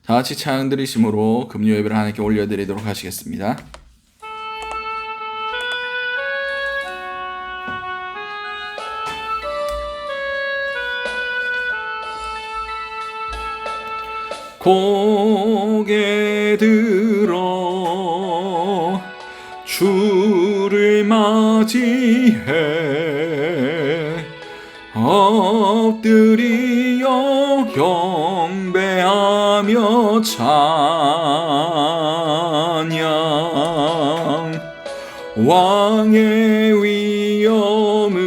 다 같이 찬양 드리심으로 금요 예배를 하나님께 올려드리도록 하시겠습니다. 고개 들어 주를 맞이해 엎드리어 경배하며 찬양 왕의 위엄을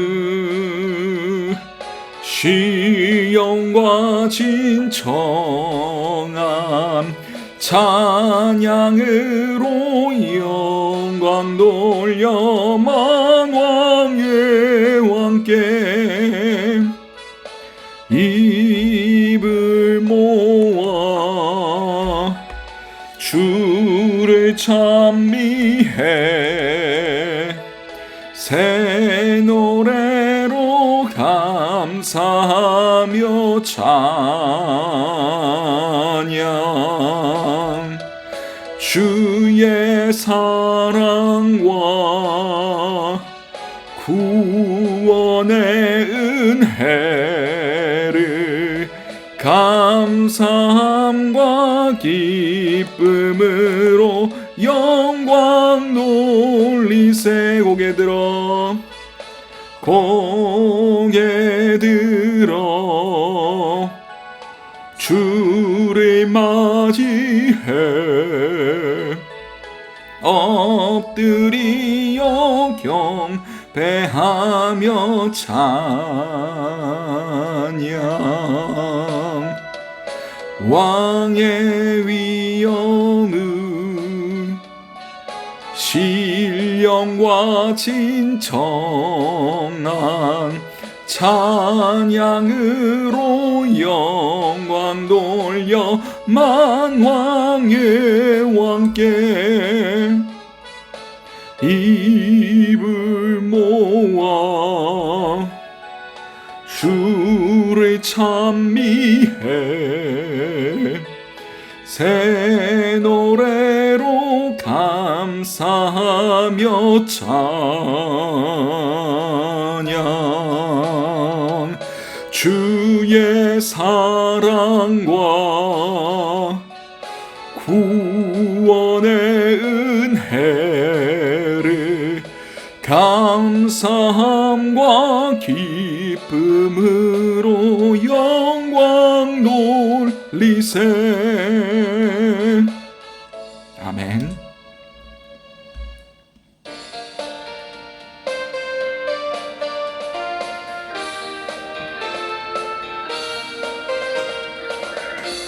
시영과 진정함 찬양으로 영광 돌려 만왕의 왕께 입을 모아 주를 찬미해 새 노래로 감사하며 찬양 주의 사랑과 구원의 은혜를 감사함과 기쁨으로 영광 돌리세. 고개 들어 고개 들어 주를 맞이해 엎드리어 경배하며 찬양 왕의 위엄을 신령과 진정한 찬양으로 영광 돌려 만왕의 왕께 입을 모아 주를 찬미해 새 노래로 감사하며 찬양 주의 사랑과 구원의 은혜를 감사함과 기쁨으로 영광 돌리세. 아멘.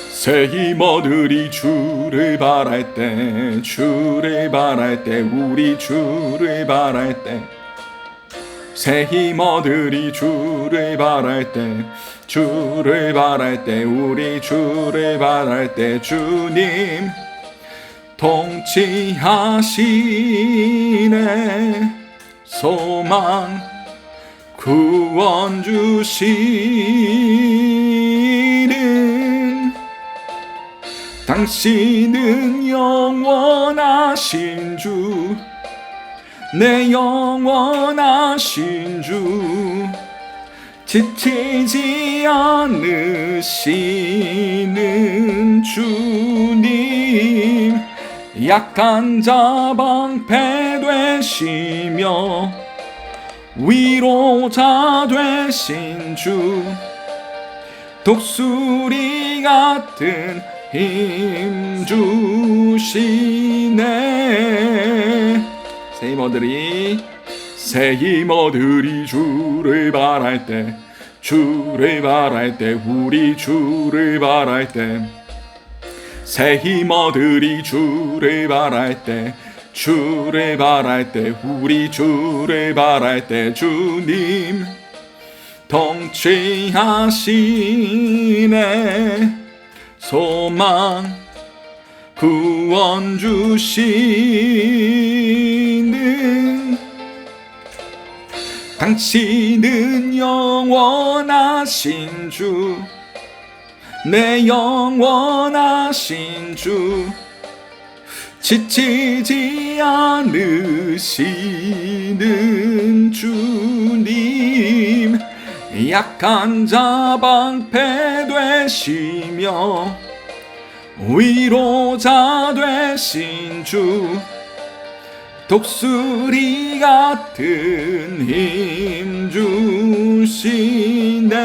새 힘 얻으리 주를 바랄 때 주를 바랄 때 우리 주를 바랄 때 새 힘 얻으리 주를 바랄 때 주를 바랄 때 우리 주를 바랄 때 주님 통치하시네 소망 구원 주시는 당신은 영원하신 주 내 영원하신 주 지치지 않으시는 주님 약한 자 방패 되시며 위로자 되신 주 독수리 같은 힘 주시네. 새 힘 얻으리 주를 바랄 때 주를 바랄 때 우리 주를 바랄 때 새 힘 얻으리 주를 바랄 때 주를 바랄 때 우리 주를 바랄 때 주님 통치하시네 소망 구원 주시는 당신은 영원하신 주 내 영원하신 주 지치지 않으시는 주님 약한 자 방패 되시며 위로자 되신 주 독수리 같은 힘 주시네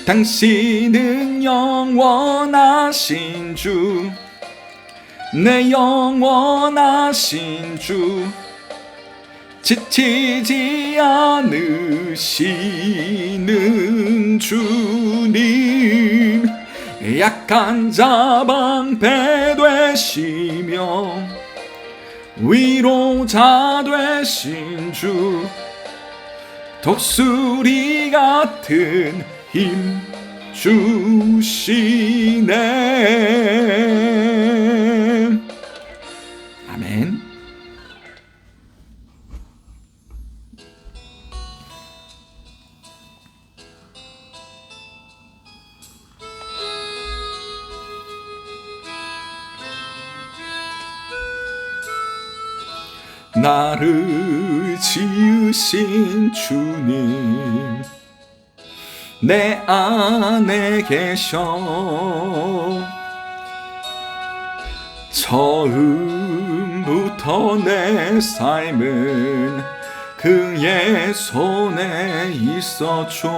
당신은 영원하신 주 내 영원하신 주 지치지 않으시는 주님 약한 자 방패 되시며 위로자 되신 주 독수리 같은 힘 주시네. 아멘. 나를 지으신 주님 내 안에 계셔 처음부터 내 삶은 그의 손에 있었죠.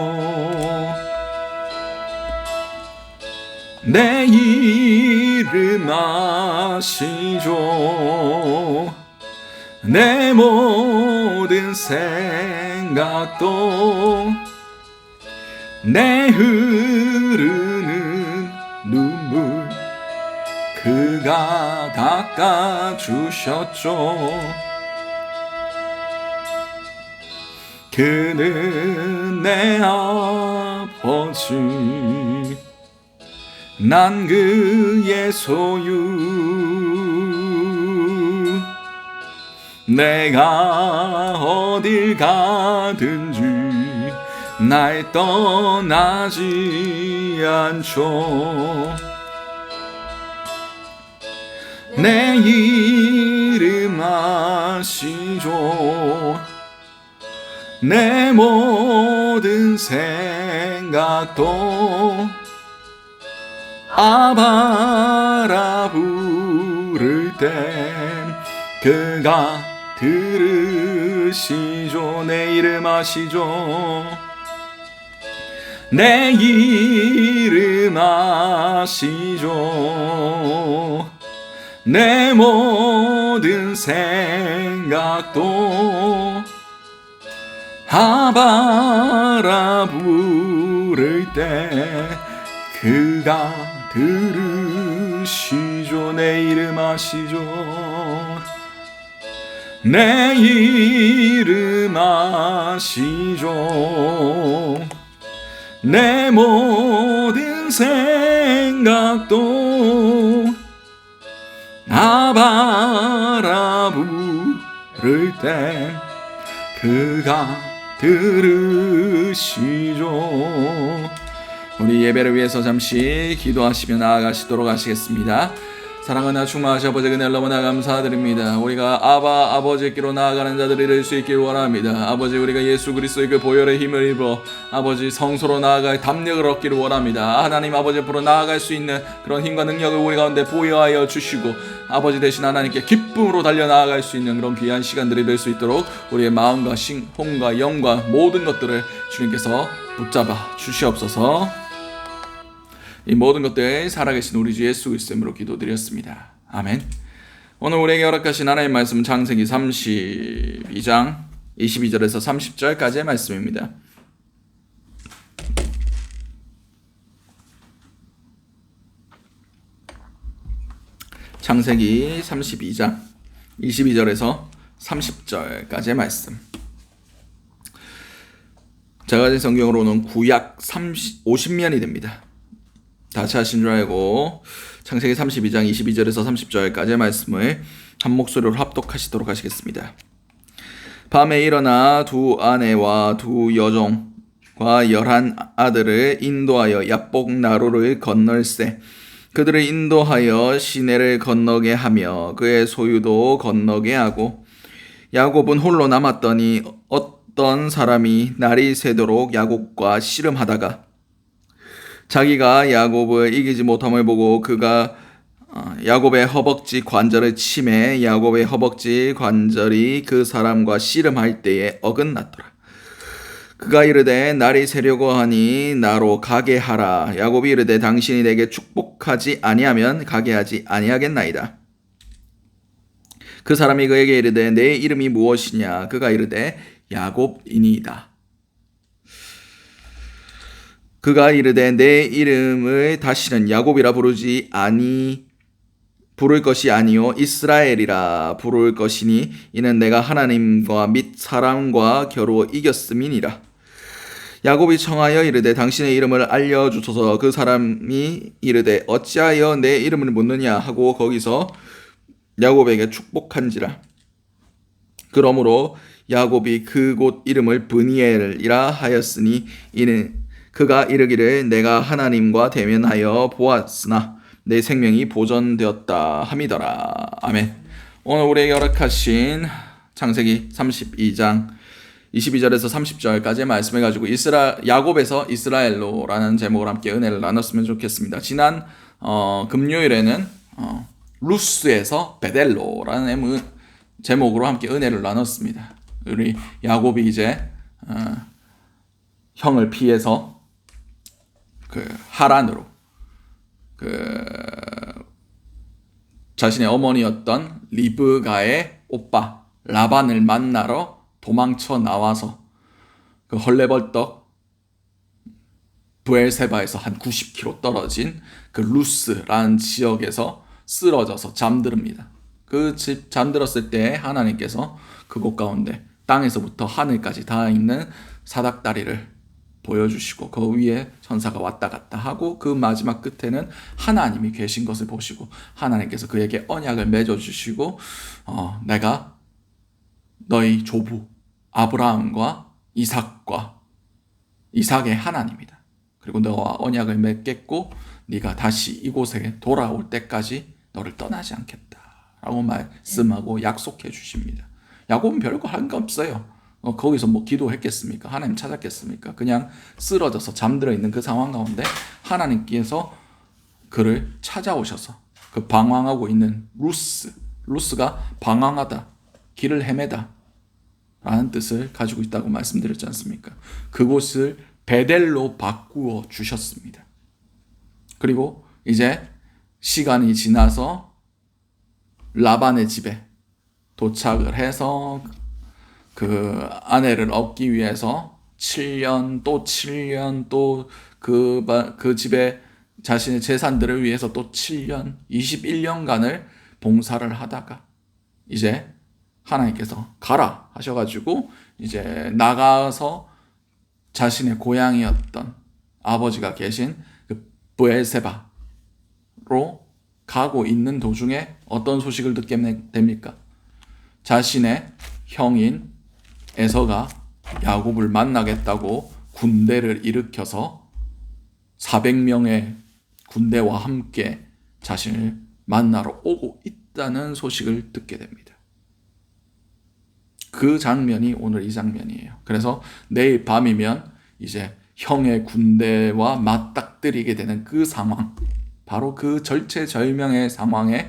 내 이름 아시죠. 내 모든 생각도 내 흐르는 눈물 그가 닦아주셨죠. 그는 내 아버지 난 그의 소유 내가 어딜 가든지 날 떠나지 않죠. 내 이름 아시죠. 내 모든 생각도 아바라 부를 땐 그가 들으시죠. 내 이름 아시죠. 내 이름 아시죠. 내 모든 생각도 아바라 부를 때 그가 들으시죠. 내 이름 아시죠. 내 이름 아시죠. 내 모든 생각도 아바라 부를 때 그가 들으시죠. 우리 예배를 위해서 잠시 기도하시며 나아가시도록 하시겠습니다. 사랑하나 충만하신 아버지 은혜를 너무나 감사드립니다. 우리가 아버지께로 나아가는 자들이 될 수 있길 원합니다. 아버지 우리가 예수 그리스도의 그 보혈의 힘을 입어 아버지 성소로 나아갈 담력을 얻기를 원합니다. 하나님 아버지 앞으로 나아갈 수 있는 그런 힘과 능력을 우리 가운데 보여하여 주시고 아버지 대신 하나님께 기쁨으로 달려나아갈 수 있는 그런 귀한 시간들이 될 수 있도록 우리의 마음과 혼과 영과 모든 것들을 주님께서 붙잡아 주시옵소서. 이 모든 것들 살아계신 우리 주 예수 그리스도로 기도드렸습니다. 아멘. 오늘 우리에게 허락하신 하나님의 말씀은 창세기 32장 22절에서 30절까지의 말씀입니다. 창세기 32장 22절에서 30절까지의 말씀. 제가 가진 성경으로는 구약 50년이 됩니다. 다시 하신 줄 알고 창세기 32장 22절에서 30절까지의 말씀을 한 목소리로 합독하시도록 하시겠습니다. 밤에 일어나 두 아내와 두 여종과 열한 아들을 인도하여 야복 나루를 건널세. 그들을 인도하여 시내를 건너게 하며 그의 소유도 건너게 하고 야곱은 홀로 남았더니 어떤 사람이 날이 새도록 야곱과 씨름하다가 자기가 야곱을 이기지 못함을 보고 그가 야곱의 허벅지 관절을 치매 야곱의 허벅지 관절이 그 사람과 씨름할 때에 어긋났더라. 그가 이르되 날이 새려고 하니 나로 가게 하라. 야곱이 이르되 당신이 내게 축복하지 아니하면 가게 하지 아니하겠나이다. 그 사람이 그에게 이르되 내 이름이 무엇이냐. 그가 이르되 야곱이니이다. 그가 이르되 내 이름을 다시는 야곱이라 부를 것이 아니요 이스라엘이라 부를 것이니 이는 내가 하나님과 및 사람과 겨루 이겼음이니라. 야곱이 청하여 이르되 당신의 이름을 알려주소서. 그 사람이 이르되 어찌하여 내 이름을 묻느냐 하고 거기서 야곱에게 축복한지라. 그러므로 야곱이 그곳 이름을 브니엘이라 하였으니 이는 그가 이르기를 내가 하나님과 대면하여 보았으나 내 생명이 보존되었다 함이더라. 아멘. 오늘 우리에게 허락하신 창세기 32장 22절에서 30절까지의 말씀을 가지고 야곱에서 이스라엘로라는 제목을 함께 은혜를 나눴으면 좋겠습니다. 지난 금요일에는 루스에서 베델로라는 제목으로 함께 은혜를 나눴습니다. 우리 야곱이 이제 형을 피해서 그 하란으로 자신의 어머니였던 리브가의 오빠 라반을 만나러 도망쳐 나와서 그 헐레벌떡 브엘세바에서 한 90km 떨어진 그 루스라는 지역에서 쓰러져서 잠듭니다. 그 집 잠들었을 때 하나님께서 그곳 가운데 땅에서부터 하늘까지 닿아 있는 사닥다리를 보여주시고 그 위에 천사가 왔다 갔다 하고 그 마지막 끝에는 하나님이 계신 것을 보시고 하나님께서 그에게 언약을 맺어주시고 내가 너희 조부 아브라함과 이삭의 하나님이다. 그리고 너와 언약을 맺겠고 네가 다시 이곳에 돌아올 때까지 너를 떠나지 않겠다 라고 말씀하고 약속해 주십니다. 야곱은 별거 한 거 없어요. 거기서 뭐 기도했겠습니까? 하나님 찾았겠습니까? 그냥 쓰러져서 잠들어 있는 그 상황 가운데 하나님께서 그를 찾아오셔서 그 방황하고 있는 루스가 방황하다, 길을 헤매다 라는 뜻을 가지고 있다고 말씀드렸지 않습니까? 그곳을 베델로 바꾸어 주셨습니다. 그리고 이제 시간이 지나서 라반의 집에 도착을 해서 그 아내를 얻기 위해서 7년 또 7년 또 그 집에 자신의 재산들을 위해서 또 7년 21년간을 봉사를 하다가 이제 하나님께서 가라 하셔가지고 이제 나가서 자신의 고향이었던 아버지가 계신 그 브엘세바로 가고 있는 도중에 어떤 소식을 듣게 됩니까? 자신의 형인 에서가 야곱을 만나겠다고 군대를 일으켜서 400명의 군대와 함께 자신을 만나러 오고 있다는 소식을 듣게 됩니다. 그 장면이 오늘 이 장면이에요. 그래서 내일 밤이면 이제 형의 군대와 맞닥뜨리게 되는 그 상황, 바로 그 절체절명의 상황에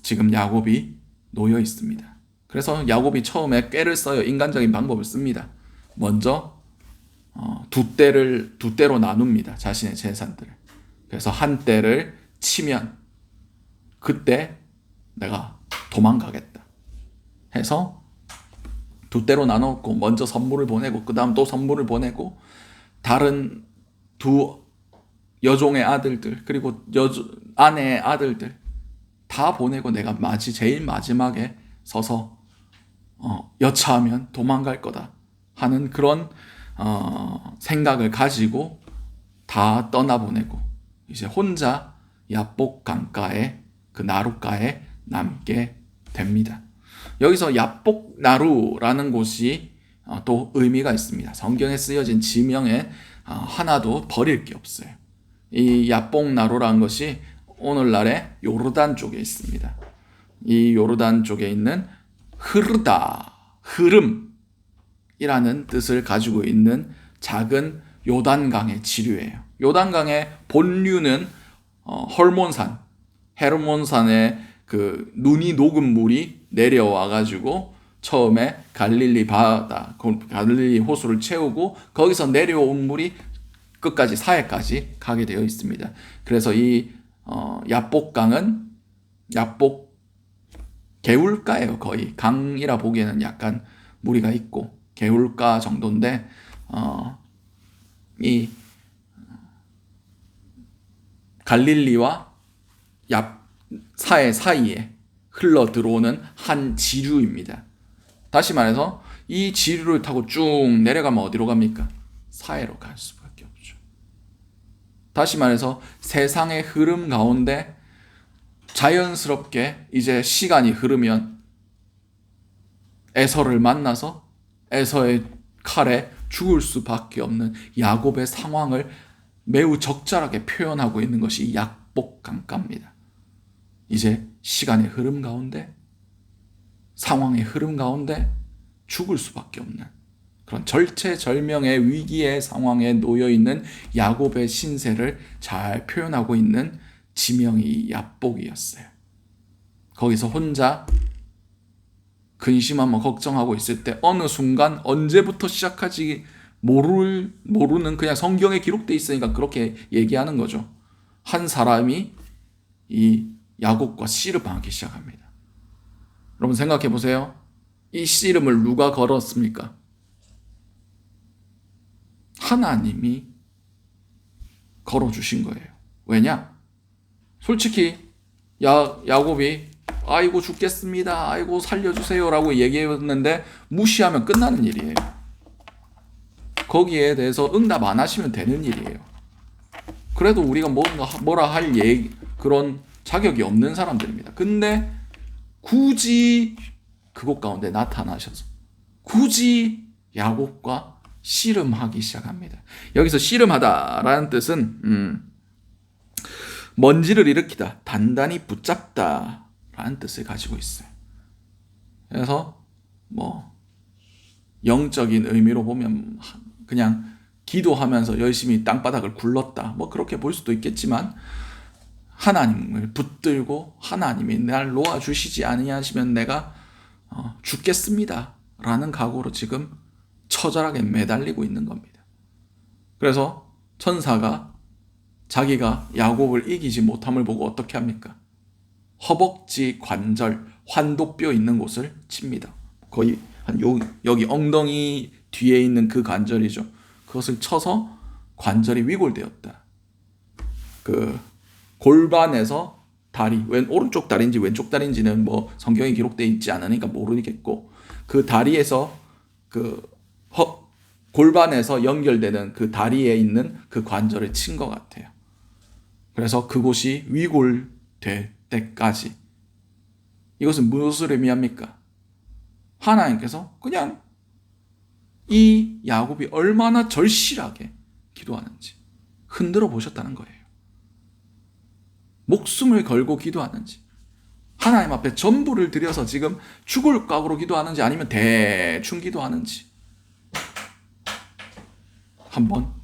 지금 야곱이 놓여 있습니다. 그래서 야곱이 처음에 꾀를 써요. 인간적인 방법을 씁니다. 먼저 두 때로 나눕니다. 자신의 재산들을. 그래서 한 때를 치면 그때 내가 도망가겠다 해서 두 때로 나눴고 먼저 선물을 보내고 그 다음 또 선물을 보내고 다른 두 여종의 아들들 그리고 아내의 아들들 다 보내고 내가 제일 마지막에 서서 여차하면 도망갈 거다 하는 그런 생각을 가지고 다 떠나보내고 이제 혼자 야복 강가에 그 나룻가에 남게 됩니다. 여기서 야복 나루라는 곳이 또 의미가 있습니다. 성경에 쓰여진 지명에 하나도 버릴 게 없어요. 이 야복나루라는 것이 오늘날의 요르단 쪽에 있습니다. 이 요르단 쪽에 있는 흐르다, 흐름이라는 뜻을 가지고 있는 작은 요단강의 지류예요. 요단강의 본류는 헐몬산, 헤르몬산의 그 눈이 녹은 물이 내려와 가지고 처음에 갈릴리 바다, 갈릴리 호수를 채우고 거기서 내려온 물이 끝까지 사해까지 가게 되어 있습니다. 그래서 이 야복강은 야복 개울가예요. 거의 강이라 보기에는 약간 무리가 있고 개울가 정도인데 이 갈릴리와 사해 사이에 흘러 들어오는 한 지류입니다. 다시 말해서 이 지류를 타고 쭉 내려가면 어디로 갑니까? 사해로 갈 수밖에 없죠. 다시 말해서 세상의 흐름 가운데 자연스럽게 이제 시간이 흐르면 에서를 만나서 에서의 칼에 죽을 수밖에 없는 야곱의 상황을 매우 적절하게 표현하고 있는 것이 야복강가입니다. 이제 시간의 흐름 가운데 상황의 흐름 가운데 죽을 수밖에 없는 그런 절체절명의 위기의 상황에 놓여있는 야곱의 신세를 잘 표현하고 있는 지명이 야복이었어요. 거기서 혼자 근심하며 걱정하고 있을 때 어느 순간 언제부터 시작할지 모르는 그냥 성경에 기록되어 있으니까 그렇게 얘기하는 거죠. 한 사람이 이 야곱과 씨름하기 시작합니다. 여러분 생각해 보세요. 이 씨름을 누가 걸었습니까? 하나님이 걸어주신 거예요. 왜냐? 솔직히 야곱이 아이고 죽겠습니다. 아이고 살려주세요 라고 얘기했는데 무시하면 끝나는 일이에요. 거기에 대해서 응답 안 하시면 되는 일이에요. 그래도 우리가 뭐라 할 그런 자격이 없는 사람들입니다. 근데 굳이 그곳 가운데 나타나셔서 굳이 야곱과 씨름하기 시작합니다. 여기서 씨름하다라는 뜻은 먼지를 일으키다, 단단히 붙잡다 라는 뜻을 가지고 있어요. 그래서 영적인 의미로 보면 그냥 기도하면서 열심히 땅바닥을 굴렀다 그렇게 볼 수도 있겠지만 하나님을 붙들고 하나님이 날 놓아주시지 아니하시면 내가 죽겠습니다 라는 각오로 지금 처절하게 매달리고 있는 겁니다. 그래서 천사가 자기가 야곱을 이기지 못함을 보고 어떻게 합니까? 허벅지 관절, 환도뼈 있는 곳을 칩니다. 거의 한 여기 엉덩이 뒤에 있는 그 관절이죠. 그것을 쳐서 관절이 위골되었다. 그 골반에서 다리, 오른쪽 다리인지 왼쪽 다리인지는 성경에 기록되어 있지 않으니까 모르겠고 그 다리에서 골반에서 연결되는 그 다리에 있는 그 관절을 친 것 같아요. 그래서 그곳이 위골될 때까지. 이것은 무엇을 의미합니까? 하나님께서 그냥 이 야곱이 얼마나 절실하게 기도하는지 흔들어 보셨다는 거예요. 목숨을 걸고 기도하는지, 하나님 앞에 전부를 들여서 지금 죽을 각오로 기도하는지 아니면 대충 기도하는지 한번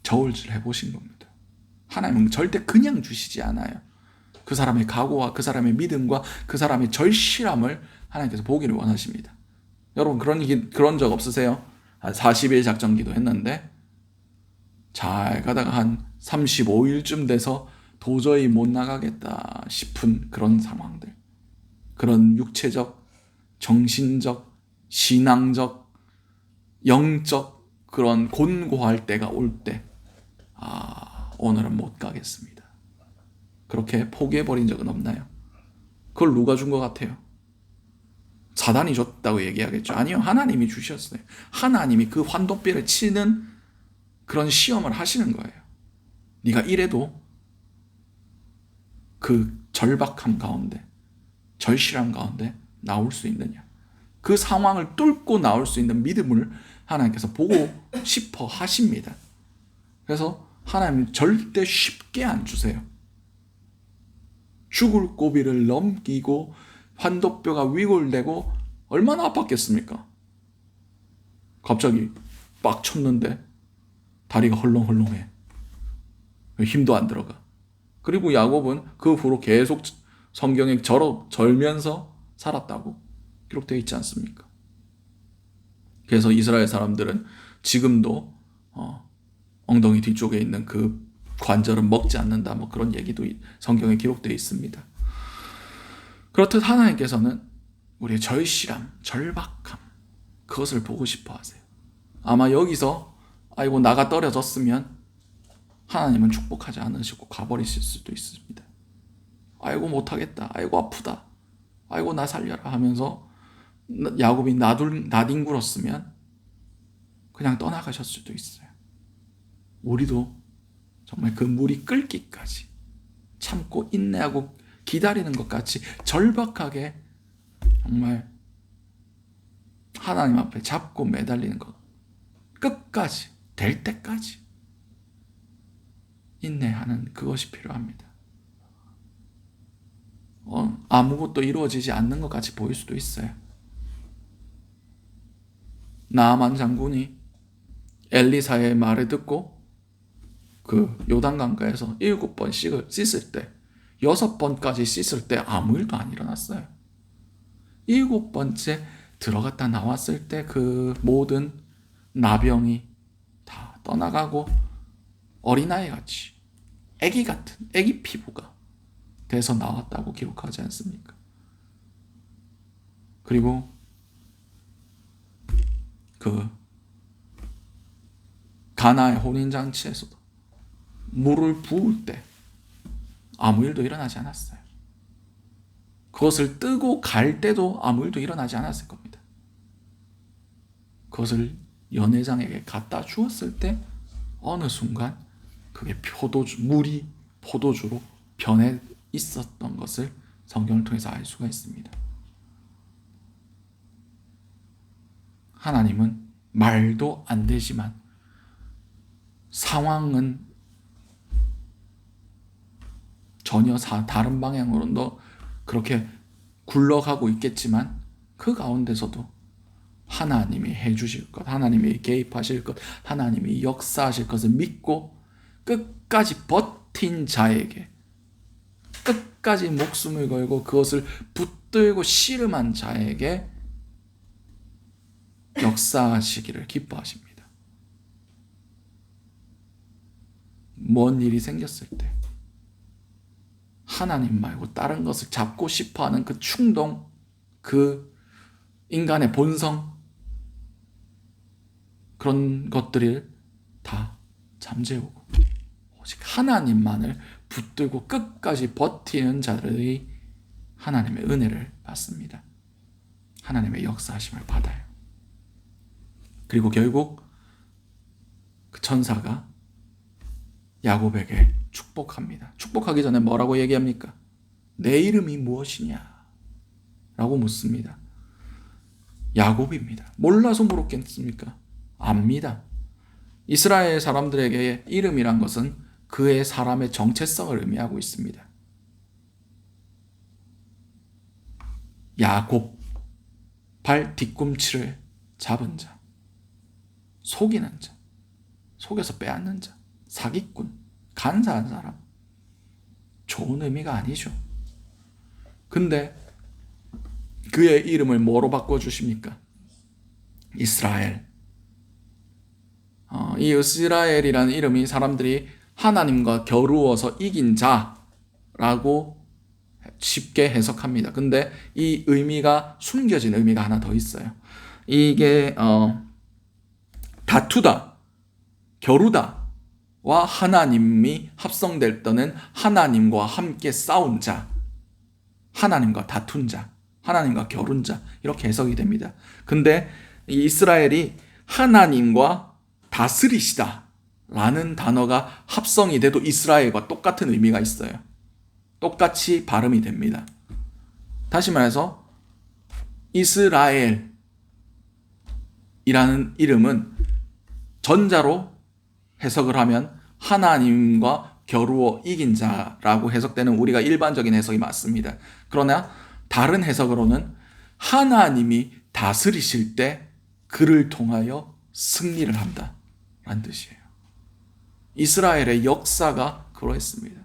저울질 해보신 겁니다. 하나님은 절대 그냥 주시지 않아요. 그 사람의 각오와 그 사람의 믿음과 그 사람의 절실함을 하나님께서 보기를 원하십니다. 여러분 그런 적 없으세요? 40일 작전 기도했는데 잘 가다가 한 35일쯤 돼서 도저히 못 나가겠다 싶은 그런 상황들, 그런 육체적, 정신적, 신앙적, 영적 그런 곤고할 때가 올 때 오늘은 못 가겠습니다. 그렇게 포기해버린 적은 없나요? 그걸 누가 준 것 같아요? 사단이 줬다고 얘기하겠죠. 아니요, 하나님이 주셨어요. 하나님이 그 환도뼈를 치는 그런 시험을 하시는 거예요. 네가 이래도 그 절박함 가운데, 절실함 가운데 나올 수 있느냐. 그 상황을 뚫고 나올 수 있는 믿음을 하나님께서 보고 싶어 하십니다. 그래서 하나님은 절대 쉽게 안 주세요. 죽을 고비를 넘기고 환도뼈가 위골되고 얼마나 아팠겠습니까? 갑자기 빡 쳤는데 다리가 헐렁헐렁해. 힘도 안 들어가. 그리고 야곱은 그 후로 계속 성경에 절면서 살았다고 기록되어 있지 않습니까? 그래서 이스라엘 사람들은 지금도 엉덩이 뒤쪽에 있는 그 관절은 먹지 않는다, 뭐 그런 얘기도 성경에 기록되어 있습니다. 그렇듯 하나님께서는 우리의 절실함, 절박함, 그것을 보고 싶어 하세요. 아마 여기서 아이고 나가 떨어졌으면 하나님은 축복하지 않으시고 가버리실 수도 있습니다. 아이고 못하겠다, 아이고 아프다, 아이고 나 살려라 하면서 야곱이 나뒹굴었으면 그냥 떠나가셨을 수도 있어요. 우리도 정말 그 물이 끓기까지 참고 인내하고 기다리는 것 같이 절박하게 정말 하나님 앞에 잡고 매달리는 것, 끝까지 될 때까지 인내하는 그것이 필요합니다. 아무것도 이루어지지 않는 것 같이 보일 수도 있어요. 나아만 장군이 엘리사의 말을 듣고 그 요단강가에서 7번 씻을 때, 6번까지 씻을 때 아무 일도 안 일어났어요. 7번째 들어갔다 나왔을 때 그 모든 나병이 다 떠나가고 어린아이 같이 애기 같은 애기 피부가 돼서 나왔다고 기록하지 않습니까? 그리고 그 가나의 혼인잔치에서도 물을 부을 때 아무 일도 일어나지 않았어요. 그것을 뜨고 갈 때도 아무 일도 일어나지 않았을 겁니다. 그것을 연회장에게 갖다 주었을 때 어느 순간 그게 물이 포도주로 변해 있었던 것을 성경을 통해서 알 수가 있습니다. 하나님은 말도 안 되지만 상황은 전혀 다른 방향으로 그렇게 굴러가고 있겠지만 그 가운데서도 하나님이 해주실 것, 하나님이 개입하실 것, 하나님이 역사하실 것을 믿고 끝까지 버틴 자에게, 끝까지 목숨을 걸고 그것을 붙들고 씨름한 자에게 역사하시기를 기뻐하십니다. 뭔 일이 생겼을 때 하나님 말고 다른 것을 잡고 싶어하는 그 충동, 그 인간의 본성, 그런 것들을 다 잠재우고 오직 하나님만을 붙들고 끝까지 버티는 자들의 하나님의 은혜를 받습니다. 하나님의 역사하심을 받아요. 그리고 결국 그 천사가 야곱에게 축복합니다. 축복하기 전에 뭐라고 얘기합니까? 내 이름이 무엇이냐? 라고 묻습니다. 야곱입니다. 몰라서 물었겠습니까? 압니다. 이스라엘 사람들에게 이름이란 것은 그의 사람의 정체성을 의미하고 있습니다. 야곱, 발 뒤꿈치를 잡은 자, 속이는 자, 속여서 빼앗는 자, 사기꾼, 간사한 사람. 좋은 의미가 아니죠. 근데 그의 이름을 뭐로 바꿔주십니까? 이스라엘. 이 이스라엘이라는 이름이 사람들이 하나님과 겨루어서 이긴 자라고 쉽게 해석합니다. 근데 이 의미가 숨겨진 의미가 하나 더 있어요. 이게 다투다, 겨루다와 하나님이 합성될 때는 하나님과 함께 싸운 자, 하나님과 다툰 자, 하나님과 겨룬 자, 이렇게 해석이 됩니다. 근데 이 이스라엘이 하나님과 다스리시다 라는 단어가 합성이 돼도 이스라엘과 똑같은 의미가 있어요. 똑같이 발음이 됩니다. 다시 말해서 이스라엘 이름은 전자로 해석을 하면 하나님과 겨루어 이긴 자라고 해석되는 우리가 일반적인 해석이 맞습니다. 그러나 다른 해석으로는 하나님이 다스리실 때 그를 통하여 승리를 한다 라는 뜻이에요. 이스라엘의 역사가 그러했습니다.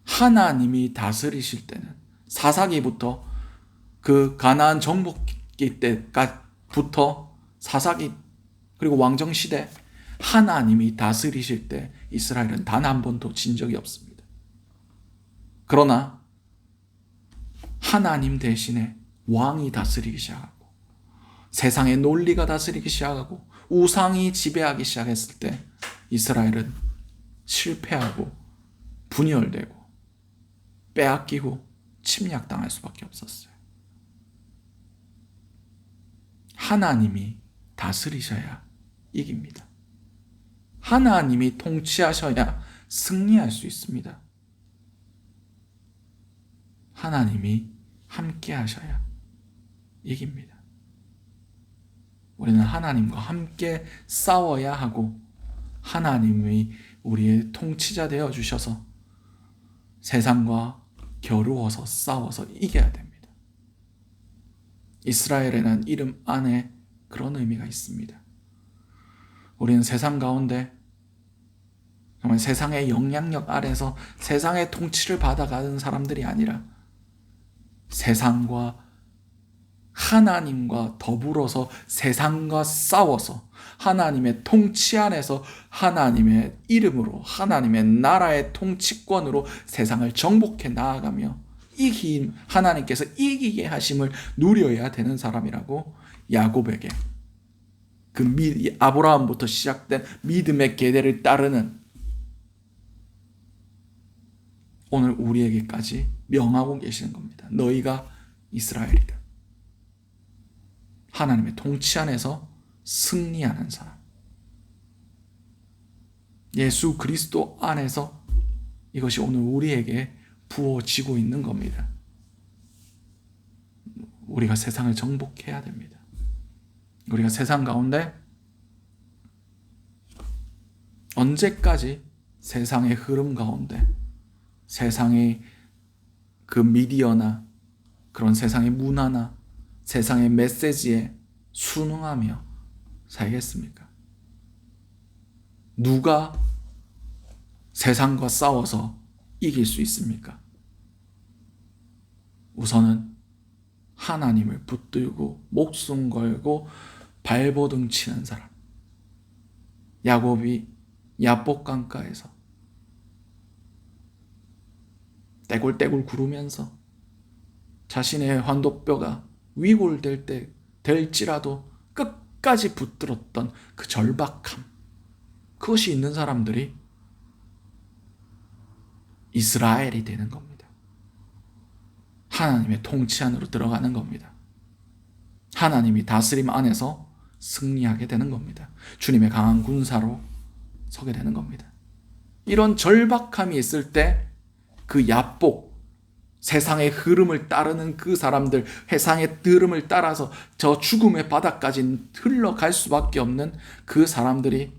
하나님이 다스리실 때는 사사기부터 그 가나안 정복기 때부터 사사기 그리고 왕정 시대 하나님이 다스리실 때 이스라엘은 단 한 번도 진 적이 없습니다. 그러나 하나님 대신에 왕이 다스리기 시작하고 세상의 논리가 다스리기 시작하고 우상이 지배하기 시작했을 때 이스라엘은 실패하고 분열되고 빼앗기고 침략당할 수밖에 없었어요. 하나님이 다스리셔야 이깁니다. 하나님이 통치하셔야 승리할 수 있습니다. 하나님이 함께 하셔야 이깁니다. 우리는 하나님과 함께 싸워야 하고 하나님이 우리의 통치자 되어 주셔서 세상과 겨루어서 싸워서 이겨야 됩니다. 이스라엘이라는 이름 안에 그런 의미가 있습니다. 우리는 세상 가운데 정말 세상의 영향력 아래서 세상의 통치를 받아가는 사람들이 아니라 세상과 하나님과 더불어서 세상과 싸워서 하나님의 통치 안에서 하나님의 이름으로 하나님의 나라의 통치권으로 세상을 정복해 나아가며 하나님께서 이기게 하심을 누려야 되는 사람이라고 야곱에게 아브라함부터 시작된 믿음의 계대를 따르는 오늘 우리에게까지 명하고 계시는 겁니다. 너희가 이스라엘이다. 하나님의 통치 안에서 승리하는 사람. 예수 그리스도 안에서 이것이 오늘 우리에게 부어지고 있는 겁니다. 우리가 세상을 정복해야 됩니다. 우리가 세상 가운데 언제까지 세상의 흐름 가운데 세상의 그 미디어나 그런 세상의 문화나 세상의 메시지에 순응하며 살겠습니까? 누가 세상과 싸워서 이길 수 있습니까? 우선은 하나님을 붙들고 목숨 걸고 발버둥 치는 사람. 야곱이 야복강가에서 떼굴떼굴 구르면서 자신의 환도뼈가 위골될 때 될지라도 끝까지 붙들었던 그 절박함. 그것이 있는 사람들이 이스라엘이 되는 겁니다. 하나님의 통치 안으로 들어가는 겁니다. 하나님이 다스림 안에서 승리하게 되는 겁니다. 주님의 강한 군사로 서게 되는 겁니다. 이런 절박함이 있을 때 그 야복, 세상의 흐름을 따르는 그 사람들, 세상의 흐름을 따라서 저 죽음의 바닥까지 흘러갈 수밖에 없는 그 사람들이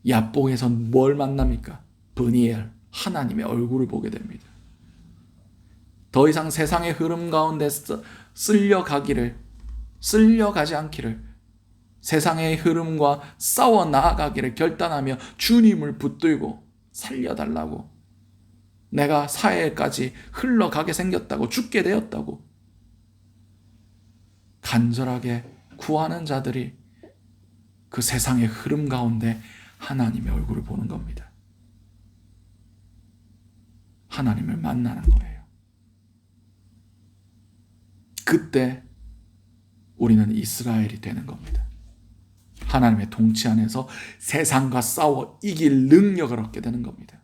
야복에서 뭘 만납니까? 브니엘, 하나님의 얼굴을 보게 됩니다. 더 이상 세상의 흐름 가운데 쓸려가지 않기를, 세상의 흐름과 싸워 나아가기를 결단하며 주님을 붙들고 살려달라고, 내가 사해까지 흘러가게 생겼다고, 죽게 되었다고 간절하게 구하는 자들이 그 세상의 흐름 가운데 하나님의 얼굴을 보는 겁니다. 하나님을 만나는 거예요. 그때 우리는 이스라엘이 되는 겁니다. 하나님의 통치 안에서 세상과 싸워 이길 능력을 얻게 되는 겁니다.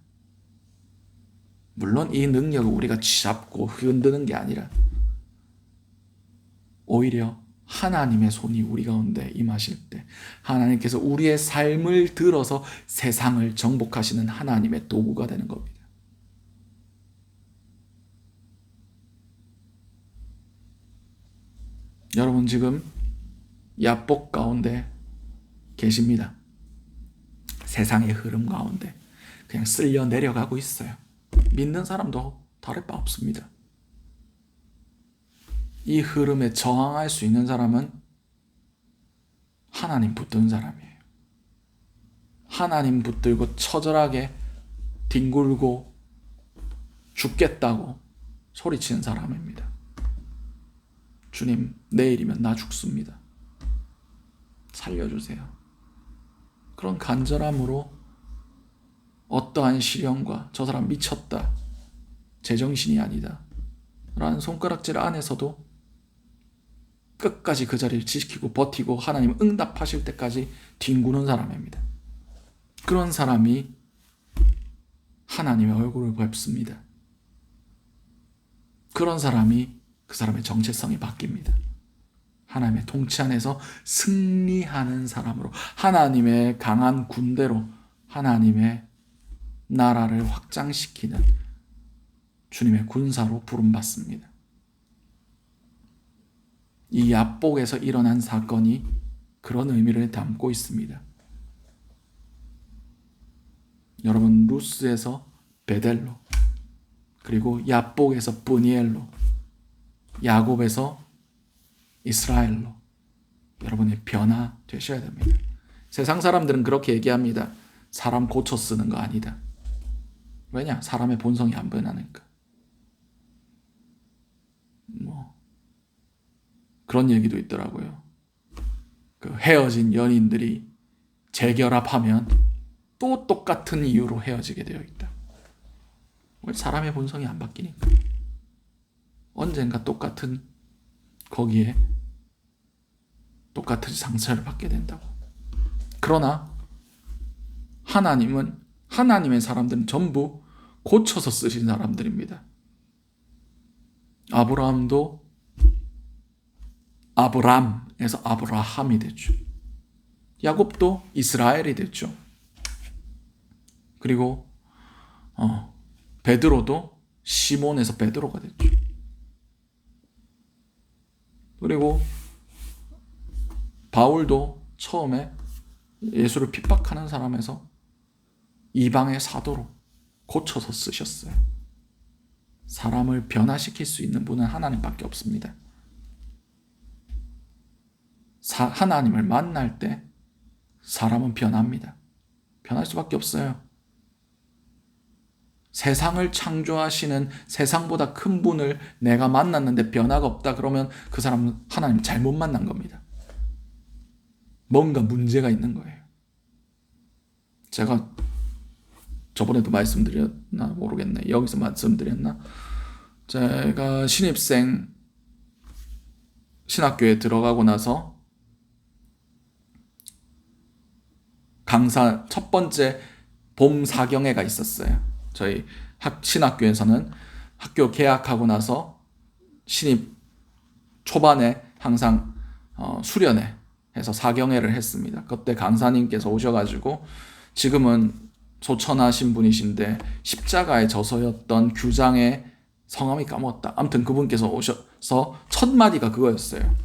물론 이 능력을 우리가 쥐잡고 흔드는 게 아니라 오히려 하나님의 손이 우리 가운데 임하실 때 하나님께서 우리의 삶을 들어서 세상을 정복하시는 하나님의 도구가 되는 겁니다. 여러분, 지금 야복 가운데 계십니다. 세상의 흐름 가운데 그냥 쓸려 내려가고 있어요. 믿는 사람도 다를 바 없습니다. 이 흐름에 저항할 수 있는 사람은 하나님 붙든 사람이에요. 하나님 붙들고 처절하게 뒹굴고 죽겠다고 소리치는 사람입니다. 주님, 내일이면 나 죽습니다. 살려주세요. 그런 간절함으로 어떠한 시련과 저 사람 미쳤다, 제정신이 아니다 라는 손가락질 안에서도 끝까지 그 자리를 지키고 버티고 하나님 응답하실 때까지 뒹구는 사람입니다. 그런 사람이 하나님의 얼굴을 뵙습니다. 그런 사람이 그 사람의 정체성이 바뀝니다. 하나님의 통치 안에서 승리하는 사람으로, 하나님의 강한 군대로 하나님의 나라를 확장시키는 주님의 군사로 부름받습니다. 이 야복에서 일어난 사건이 그런 의미를 담고 있습니다. 여러분, 루스에서 베델로, 그리고 야복에서 브니엘로, 야곱에서 이스라엘로 여러분이 변화되셔야 됩니다. 세상 사람들은 그렇게 얘기합니다. 사람 고쳐 쓰는 거 아니다. 왜냐? 사람의 본성이 안 변하니까. 그런 얘기도 있더라고요. 그 헤어진 연인들이 재결합하면 또 똑같은 이유로 헤어지게 되어 있다. 왜? 사람의 본성이 안 바뀌니까. 언젠가 똑같은 거기에 똑같은 상처를 받게 된다고. 그러나 하나님은, 하나님의 사람들은 전부 고쳐서 쓰신 사람들입니다. 아브라함도 아브람에서 아브라함이 됐죠. 야곱도 이스라엘이 됐죠. 그리고 베드로도 시몬에서 베드로가 됐죠. 그리고 바울도 처음에 예수를 핍박하는 사람에서 이방의 사도로 고쳐서 쓰셨어요. 사람을 변화시킬 수 있는 분은 하나님밖에 없습니다. 하나님을 만날 때 사람은 변합니다. 변할 수밖에 없어요. 세상을 창조하시는 세상보다 큰 분을 내가 만났는데 변화가 없다 그러면 그 사람은 하나님 잘못 만난 겁니다. 뭔가 문제가 있는 거예요. 제가 저번에도 말씀드렸나 모르겠네. 여기서 말씀드렸나? 제가 신입생 신학교에 들어가고 나서 강사 첫 번째 봄 사경회가 있었어요. 저희 신학교에서는 학교 개학하고 나서 신입 초반에 항상 수련회 해서 사경회를 했습니다. 그때 강사님께서 오셔가지고, 지금은 소천하신 분이신데 십자가에 저서였던 규장의 성함이 까먹었다. 아무튼 그분께서 오셔서 첫 마디가 그거였어요.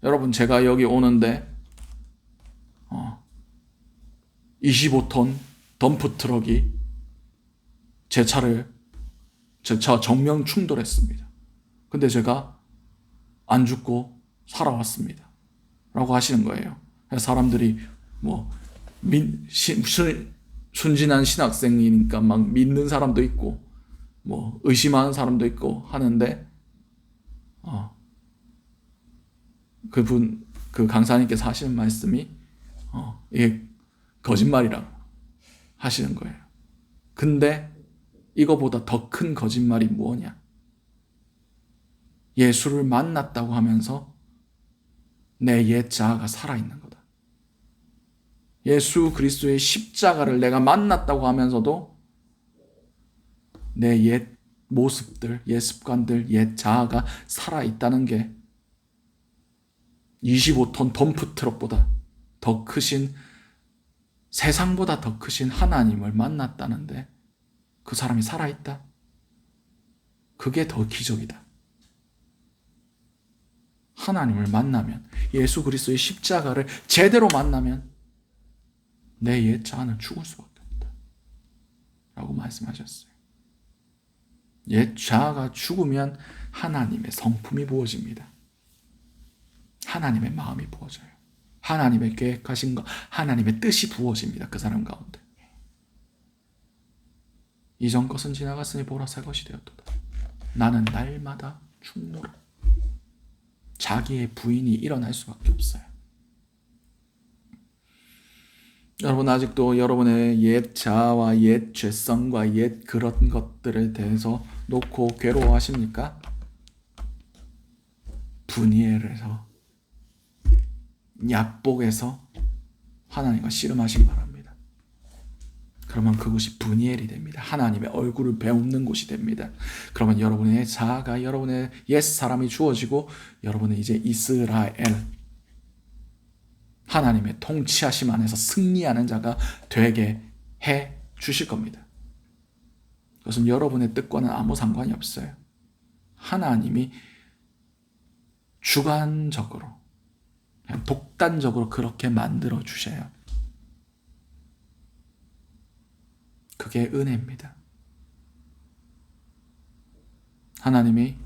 여러분, 제가 여기 오는데 25톤 덤프트럭이 제 차 정면 충돌했습니다. 근데 제가 안 죽고 살아왔습니다. 라고 하시는 거예요. 사람들이 순진한 신학생이니까 막 믿는 사람도 있고 의심하는 사람도 있고 하는데 그분, 그 강사님께서 하시는 말씀이 이게 거짓말이라고 하시는 거예요. 근데 이거보다 더 큰 거짓말이 무엇이냐? 예수를 만났다고 하면서 내 옛 자아가 살아있는 거다. 예수 그리스도의 십자가를 내가 만났다고 하면서도 내 옛 모습들, 옛 습관들, 옛 자아가 살아있다는 게 25톤 덤프 트럭보다 더 크신, 세상보다 더 크신 하나님을 만났다는데 그 사람이 살아있다? 그게 더 기적이다. 하나님을 만나면, 예수 그리스도의 십자가를 제대로 만나면 내 옛 자아는 죽을 수밖에 없다 라고 말씀하셨어요. 옛 자아가 죽으면 하나님의 성품이 부어집니다. 하나님의 마음이 부어져요. 하나님의 계획하신 것, 하나님의 뜻이 부어집니다. 그 사람 가운데. 이전 것은 지나갔으니 보라 새 것이 되었도다. 나는 날마다 충노라. 자기의 부인이 일어날 수밖에 없어요. 여러분 아직도 여러분의 옛 자아와 옛 죄성과 옛 그런 것들에 대해서 놓고 괴로워하십니까? 분이엘에서 야복에서 하나님과 씨름하시기 바랍니다. 그러면 그곳이 분이엘이 됩니다. 하나님의 얼굴을 배우는 곳이 됩니다. 그러면 여러분의 자아가 여러분의 옛 사람이 주어지고 여러분은 이제 이스라엘 하나님의 통치하심 안에서 승리하는 자가 되게 해 주실 겁니다. 그것은 여러분의 뜻과는 아무 상관이 없어요. 하나님이 주관적으로 그냥 독단적으로 그렇게 만들어 주셔요. 그게 은혜입니다. 하나님이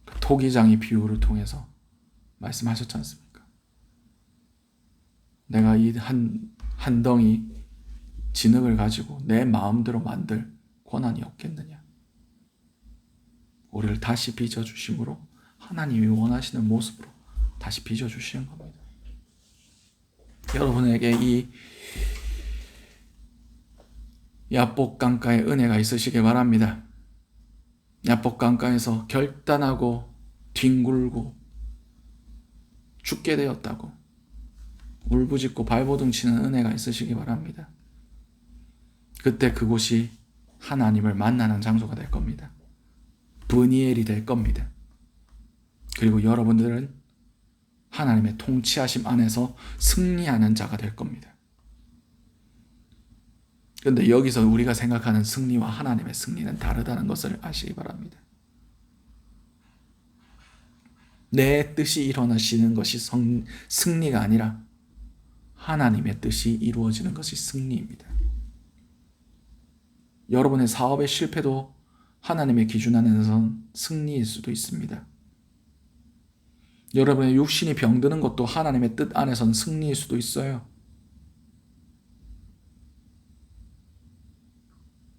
그 토기장의 비유를 통해서 말씀하셨지 않습니까? 내가 이 한 덩이 진흙을 가지고 내 마음대로 만들 권한이 없겠느냐? 우리를 다시 빚어주심으로 하나님이 원하시는 모습으로 다시 빚어주시는 겁니다. 여러분에게 이 야복강가의 은혜가 있으시길 바랍니다. 야복강가에서 결단하고 뒹굴고 죽게 되었다고 울부짖고 발버둥 치는 은혜가 있으시기 바랍니다. 그때 그곳이 하나님을 만나는 장소가 될 겁니다. 브니엘이 될 겁니다. 그리고 여러분들은 하나님의 통치하심 안에서 승리하는 자가 될 겁니다. 그런데 여기서 우리가 생각하는 승리와 하나님의 승리는 다르다는 것을 아시기 바랍니다. 내 뜻이 일어나시는 것이 승리가 아니라 하나님의 뜻이 이루어지는 것이 승리입니다. 여러분의 사업의 실패도 하나님의 기준 안에서는 승리일 수도 있습니다. 여러분의 육신이 병드는 것도 하나님의 뜻 안에서는 승리일 수도 있어요.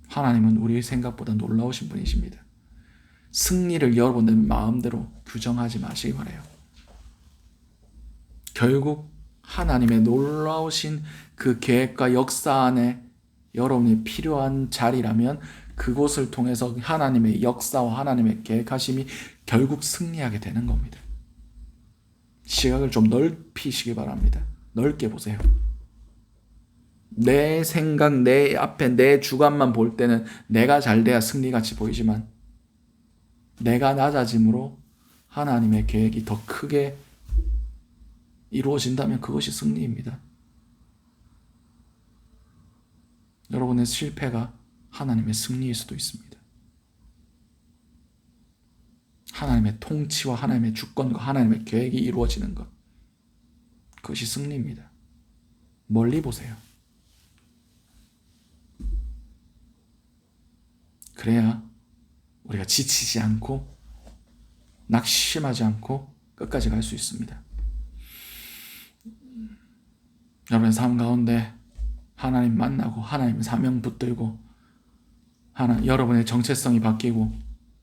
하나님은 우리의 생각보다 놀라우신 분이십니다. 승리를 여러분들 마음대로 규정하지 마시기 바라요. 결국 하나님의 놀라우신 그 계획과 역사 안에 여러분이 필요한 자리라면 그곳을 통해서 하나님의 역사와 하나님의 계획하심이 결국 승리하게 되는 겁니다. 시각을 좀 넓히시기 바랍니다. 넓게 보세요. 내 생각, 내 앞에 내 주관만 볼 때는 내가 잘 돼야 승리같이 보이지만 내가 낮아짐으로 하나님의 계획이 더 크게 이루어진다면 그것이 승리입니다. 여러분의 실패가 하나님의 승리일 수도 있습니다. 하나님의 통치와 하나님의 주권과 하나님의 계획이 이루어지는 것, 그것이 승리입니다. 멀리 보세요. 그래야 우리가 지치지 않고 낙심하지 않고 끝까지 갈 수 있습니다. 여러분의 삶 가운데 하나님 만나고 하나님 사명 붙들고 여러분의 정체성이 바뀌고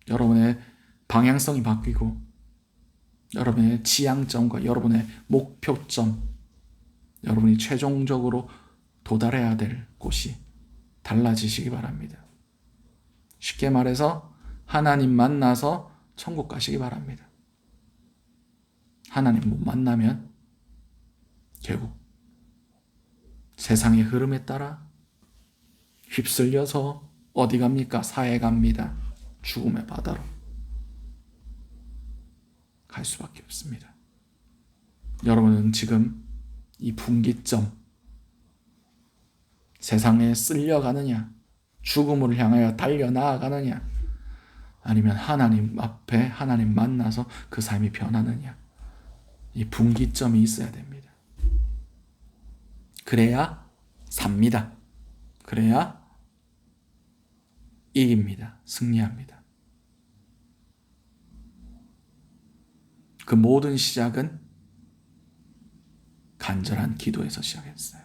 여러분의 방향성이 바뀌고 여러분의 지향점과 여러분의 목표점, 여러분이 최종적으로 도달해야 될 곳이 달라지시기 바랍니다. 쉽게 말해서 하나님 만나서 천국 가시기 바랍니다. 하나님 못 만나면 결국 세상의 흐름에 따라 휩쓸려서 어디 갑니까? 사해 갑니다. 죽음의 바다로 갈 수밖에 없습니다. 여러분은 지금 이 분기점, 세상에 쓸려가느냐, 죽음을 향하여 달려나아가느냐, 아니면 하나님 앞에 하나님 만나서 그 삶이 변하느냐. 이 분기점이 있어야 됩니다. 그래야 삽니다. 그래야 이깁니다. 승리합니다. 그 모든 시작은 간절한 기도에서 시작했어요.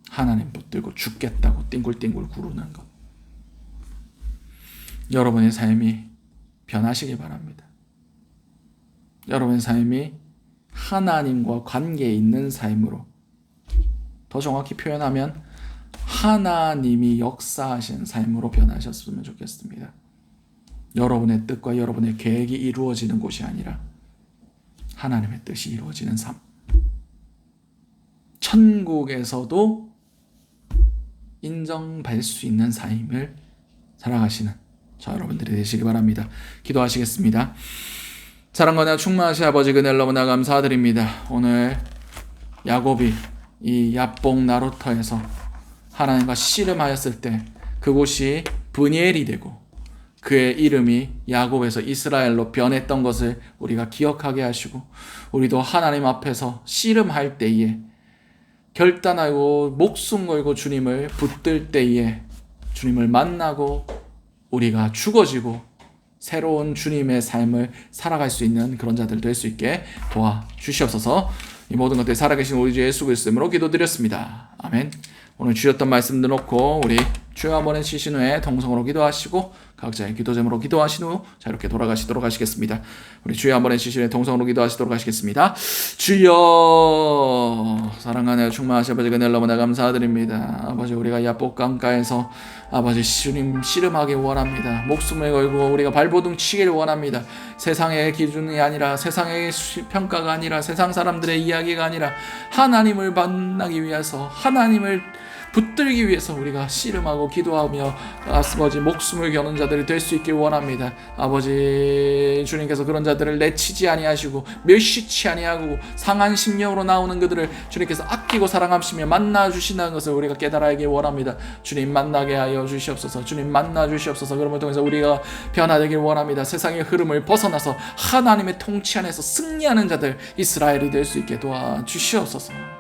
하나님 붙들고 죽겠다고 띵굴띵굴 구르는 것. 여러분의 삶이 변하시기 바랍니다. 여러분의 삶이 하나님과 관계 있는 삶으로, 더 정확히 표현하면 하나님이 역사하신 삶으로 변하셨으면 좋겠습니다. 여러분의 뜻과 여러분의 계획이 이루어지는 곳이 아니라 하나님의 뜻이 이루어지는 삶. 천국에서도 인정받을 수 있는 삶을 살아가시는 저 여러분들이 되시기 바랍니다. 기도하시겠습니다. 사랑과 은혜와 충만하신 아버지, 그늘 너무나 감사드립니다. 오늘 야곱이 이 야복 나루터에서 하나님과 씨름하였을 때 그곳이 브니엘이 되고 그의 이름이 야곱에서 이스라엘로 변했던 것을 우리가 기억하게 하시고, 우리도 하나님 앞에서 씨름할 때에, 결단하고 목숨 걸고 주님을 붙들 때에 주님을 만나고 우리가 죽어지고 새로운 주님의 삶을 살아갈 수 있는 그런 자들 될 수 있게 도와주시옵소서. 이 모든 것들 살아계신 우리 주 예수 그리스도 이름으로 기도드렸습니다. 아멘. 오늘 주셨던 말씀들 놓고 우리 주여 한번 쉬신 후에 동성으로 기도하시고 각자의 기도 제목으로 기도하신 후 자유롭게 돌아가시도록 하시겠습니다. 우리 주여 한번 쉬신 후에 동성으로 기도하시도록 하시겠습니다. 주여, 사랑하는 충만하신 아버지, 그늘 너무나 감사드립니다. 아버지, 우리가 야복 강가에서 아버지 주님 씨름하기 원합니다. 목숨을 걸고 우리가 발버둥 치기를 원합니다. 세상의 기준이 아니라, 세상의 평가가 아니라, 세상 사람들의 이야기가 아니라 하나님을 만나기 위해서, 하나님을 붙들기 위해서 우리가 씨름하고 기도하며 아버지 목숨을 겨눈 자들이 될 수 있길 원합니다. 아버지, 주님께서 그런 자들을 내치지 아니하시고 멸시치 아니하고 상한 심령으로 나오는 그들을 주님께서 아끼고 사랑하시며 만나 주신다는 것을 우리가 깨달아 알길 원합니다. 주님 만나게 하여 주시옵소서. 주님 만나 주시옵소서. 그럼을 통해서 우리가 변화되길 원합니다. 세상의 흐름을 벗어나서 하나님의 통치 안에서 승리하는 자들, 이스라엘이 될 수 있게 도와주시옵소서.